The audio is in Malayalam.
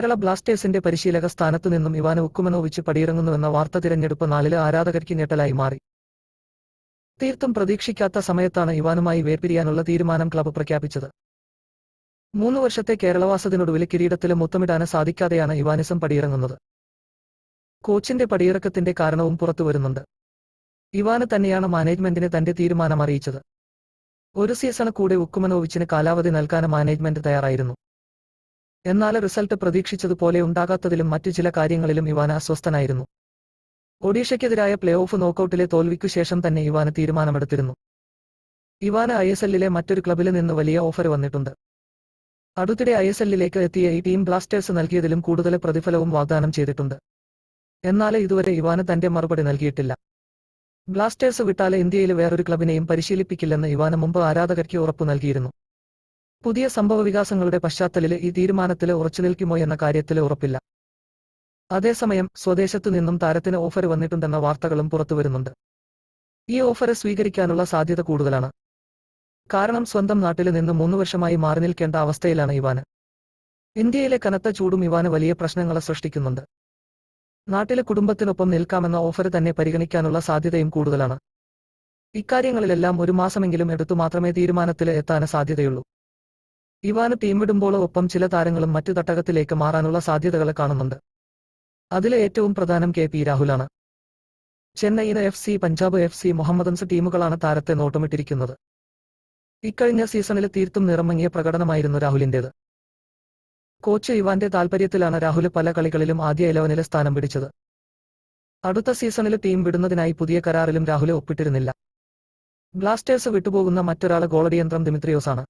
കേരള ബ്ലാസ്റ്റേഴ്സിന്റെ പരിശീലക സ്ഥാനത്തുനിന്നും ഇവാന് ഉക്കുമനോവിച്ച് പടിയിറങ്ങുന്നുവെന്ന വാർത്ത തിരഞ്ഞെടുപ്പ് നാളില് ആരാധകർക്ക് ഞെട്ടലായി മാറി. തീർത്തും പ്രതീക്ഷിക്കാത്ത സമയത്താണ് ഇവാനുമായി വേർപിരിയാനുള്ള തീരുമാനം ക്ലബ്ബ് പ്രഖ്യാപിച്ചത്. 3 വർഷത്തെ കേരളവാസത്തിനൊടുവിൽ കിരീടത്തില് മുത്തമിടാന് സാധിക്കാതെയാണ് ഇവാനിസം പടിയിറങ്ങുന്നത്. കോച്ചിന്റെ പടിയിറക്കത്തിന്റെ കാരണവും പുറത്തുവരുന്നുണ്ട്. ഇവാന് തന്നെയാണ് മാനേജ്മെന്റിന് തന്റെ തീരുമാനം അറിയിച്ചത്. ഒരു സീസണ് കൂടെ ഉക്കുമനോവിച്ചിന് കാലാവധി നൽകാന് മാനേജ്മെന്റ് തയ്യാറായിരുന്നു. എന്നാൽ റിസൾട്ട് പ്രതീക്ഷിച്ചതുപോലെ ഉണ്ടാകാത്തതിലും മറ്റു ചില കാര്യങ്ങളിലും ഇവാന് അസ്വസ്ഥനായിരുന്നു. ഒഡീഷയ്ക്കെതിരായ പ്ലേ ഓഫ് നോക്കൌട്ടിലെ തോൽവിക്കു ശേഷം തന്നെ ഇവാന് തീരുമാനമെടുത്തിരുന്നു. ഇവാന് ISLലെ മറ്റൊരു ക്ലബില് നിന്ന് വലിയ ഓഫർ വന്നിട്ടുണ്ട്. അടുത്തിടെ ISLലേക്ക് എത്തിയ ഈ ടീം ബ്ലാസ്റ്റേഴ്സ് നൽകിയതിലും കൂടുതൽ പ്രതിഫലവും വാഗ്ദാനം ചെയ്തിട്ടുണ്ട്. എന്നാൽ ഇതുവരെ ഇവാന് തന്റെ മറുപടി നൽകിയിട്ടില്ല. ബ്ലാസ്റ്റേഴ്സ് വിട്ടാല് ഇന്ത്യയില് വേറൊരു ക്ലബിനെയും പരിശീലിപ്പിക്കില്ലെന്ന് ഇവാന് മുമ്പ് ആരാധകർക്ക് ഉറപ്പു നൽകിയിരുന്നു. പുതിയ സംഭവവികാസങ്ങളുടെ പശ്ചാത്തലില് ഈ തീരുമാനത്തില് ഉറച്ചുനിൽക്കുമോ എന്ന കാര്യത്തില് ഉറപ്പില്ല. അതേസമയം സ്വദേശത്തു നിന്നും താരത്തിന് ഓഫർ വന്നിട്ടുണ്ടെന്ന വാർത്തകളും പുറത്തുവരുന്നുണ്ട്. ഈ ഓഫർ സ്വീകരിക്കാനുള്ള സാധ്യത കൂടുതലാണ്. കാരണം സ്വന്തം നാട്ടില് നിന്ന് 3 വർഷമായി മാറി നിൽക്കേണ്ട അവസ്ഥയിലാണ് ഇവാന്. ഇന്ത്യയിലെ കനത്ത ചൂടും ഇവാന് വലിയ പ്രശ്നങ്ങള് സൃഷ്ടിക്കുന്നുണ്ട്. നാട്ടില് കുടുംബത്തിനൊപ്പം നിൽക്കാമെന്ന ഓഫർ തന്നെ പരിഗണിക്കാനുള്ള സാധ്യതയും കൂടുതലാണ്. ഇക്കാര്യങ്ങളിലെല്ലാം 1 മാസമെങ്കിലും എടുത്തു മാത്രമേ തീരുമാനത്തില് എത്താന് സാധ്യതയുള്ളൂ. ഇവാന് ടീം വിടുമ്പോള് ഒപ്പം ചില താരങ്ങളും മറ്റു തട്ടകത്തിലേക്ക് മാറാനുള്ള സാധ്യതകള് കാണുന്നുണ്ട്. അതില് ഏറ്റവും പ്രധാനം KP രാഹുലാണ്. ചെന്നൈയിന് FC, പഞ്ചാബ് FC, മുഹമ്മദൻസ് ടീമുകളാണ് താരത്തെ നോട്ടമിട്ടിരിക്കുന്നത്. ഇക്കഴിഞ്ഞ സീസണില് തീർത്തും നിറമങ്ങിയ പ്രകടനമായിരുന്നു രാഹുലിന്റേത്. കോച്ച് ഇവാന്റെ താൽപര്യത്തിലാണ് രാഹുല് പല കളികളിലും ആദ്യ 11-ല് സ്ഥാനം പിടിച്ചത്. അടുത്ത സീസണില് ടീം വിടുന്നതിനായി പുതിയ കരാറിലും രാഹുല് ഒപ്പിട്ടിരുന്നില്ല. ബ്ലാസ്റ്റേഴ്സ് വിട്ടുപോകുന്ന മറ്റൊരാള് ഗോളടിയന്ത്രം ദിമിത്രിയോസാണ്.